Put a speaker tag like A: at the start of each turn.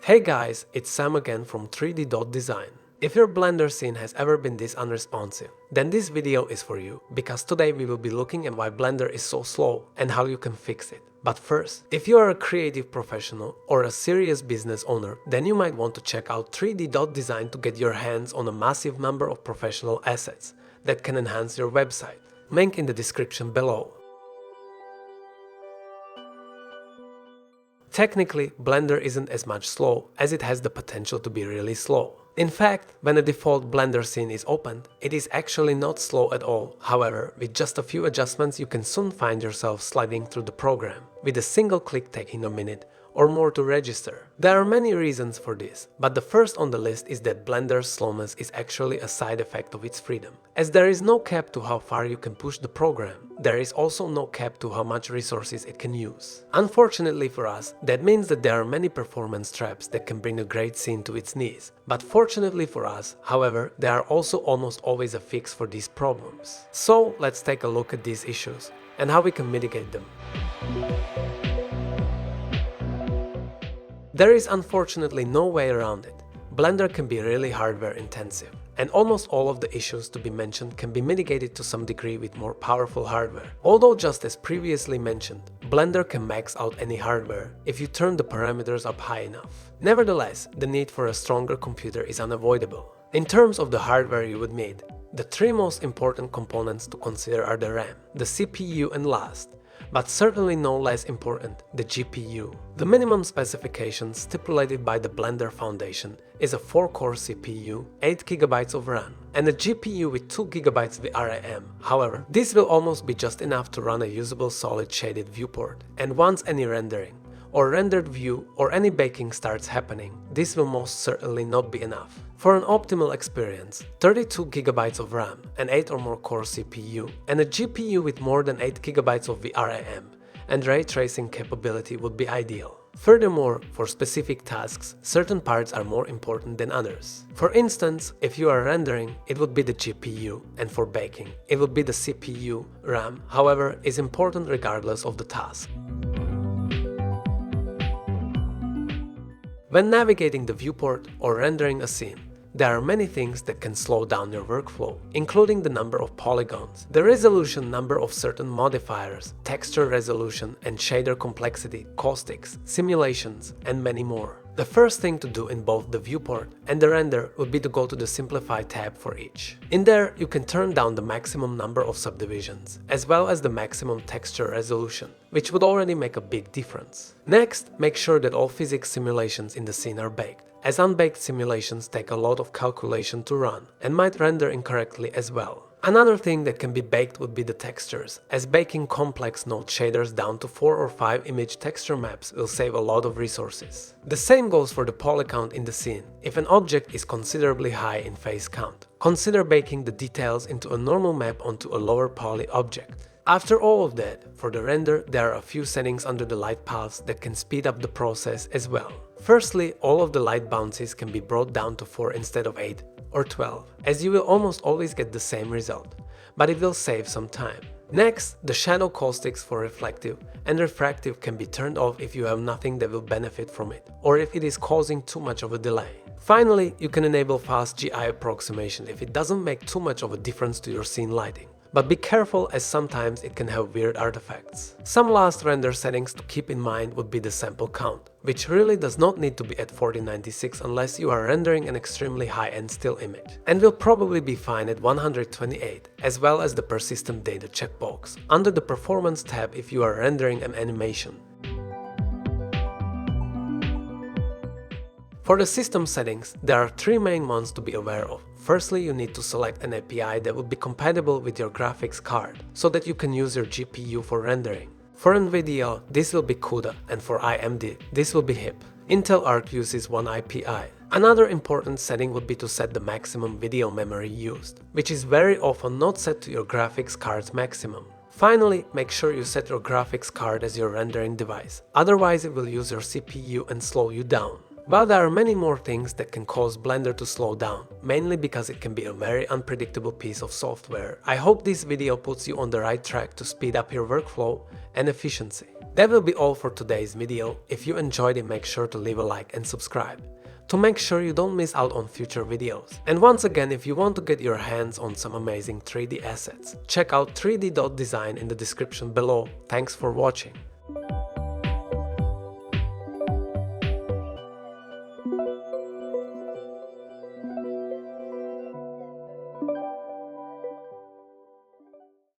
A: Hey guys, it's Sam again from 3D.design. If your Blender scene has ever been this unresponsive, then this video is for you, because today we will be looking at why Blender is so slow and how you can fix it. But first, if you are a creative professional or a serious business owner, then you might want to check out 3D.design to get your hands on a massive number of professional assets that can enhance your website. Link in the description below. Technically, Blender isn't as much slow as it has the potential to be really slow. In fact, when a default Blender scene is opened, it is actually not slow at all. However, with just a few adjustments you can soon find yourself sliding through the program, with a single click taking a minute or more to register. There are many reasons for this, but the first on the list is that Blender's slowness is actually a side effect of its freedom. As there is no cap to how far you can push the program, there is also no cap to how much resources it can use. Unfortunately for us, that means that there are many performance traps that can bring a great scene to its knees. But fortunately for us, however, there are also almost always a fix for these problems. So let's take a look at these issues and how we can mitigate them. There is unfortunately no way around it. Blender can be really hardware intensive, and almost all of the issues to be mentioned can be mitigated to some degree with more powerful hardware. Although, just as previously mentioned, Blender can max out any hardware if you turn the parameters up high enough. Nevertheless, the need for a stronger computer is unavoidable. In terms of the hardware you would need, the three most important components to consider are the RAM, the CPU, and last, but certainly no less important, the GPU. The minimum specifications stipulated by the Blender Foundation is a 4-core CPU, 8GB of RAM, and a GPU with 2GB VRAM. However, this will almost be just enough to run a usable solid shaded viewport, and once any rendering, or rendered view, or any baking starts happening, this will most certainly not be enough. For an optimal experience, 32GB of RAM, an 8 or more core CPU, and a GPU with more than 8GB of VRAM and ray tracing capability would be ideal. Furthermore, for specific tasks, certain parts are more important than others. For instance, if you are rendering, it would be the GPU, and for baking, it would be the CPU. RAM, however, is important regardless of the task. When navigating the viewport or rendering a scene, there are many things that can slow down your workflow, including the number of polygons, the resolution number of certain modifiers, texture resolution and shader complexity, caustics, simulations, and many more. The first thing to do in both the viewport and the render would be to go to the Simplify tab for each. In there, you can turn down the maximum number of subdivisions, as well as the maximum texture resolution, which would already make a big difference. Next, make sure that all physics simulations in the scene are baked, as unbaked simulations take a lot of calculation to run and might render incorrectly as well. Another thing that can be baked would be the textures, as baking complex node shaders down to 4 or 5 image texture maps will save a lot of resources. The same goes for the poly count in the scene. If an object is considerably high in face count, consider baking the details into a normal map onto a lower poly object. After all of that, for the render, there are a few settings under the light paths that can speed up the process as well. Firstly, all of the light bounces can be brought down to 4 instead of 8 or 12, as you will almost always get the same result, but it will save some time. Next, the shadow caustics for reflective and refractive can be turned off if you have nothing that will benefit from it, or if it is causing too much of a delay. Finally, you can enable fast GI approximation if it doesn't make too much of a difference to your scene lighting. But be careful, as sometimes it can have weird artifacts. Some last render settings to keep in mind would be the sample count, which really does not need to be at 4096 unless you are rendering an extremely high-end still image, and will probably be fine at 128, as well as the persistent data checkbox under the performance tab if you are rendering an animation. For the system settings, there are three main ones to be aware of. Firstly, you need to select an API that would be compatible with your graphics card, so that you can use your GPU for rendering. For NVIDIA, this will be CUDA, and for AMD, this will be HIP. Intel Arc uses OneIPI. Another important setting would be to set the maximum video memory used, which is very often not set to your graphics card's maximum. Finally, make sure you set your graphics card as your rendering device, otherwise it will use your CPU and slow you down. While there are many more things that can cause Blender to slow down, mainly because it can be a very unpredictable piece of software, I hope this video puts you on the right track to speed up your workflow and efficiency. That will be all for today's video. If you enjoyed it, make sure to leave a like and subscribe to make sure you don't miss out on future videos. And once again, if you want to get your hands on some amazing 3D assets, check out 3D.design in the description below. Thanks for watching.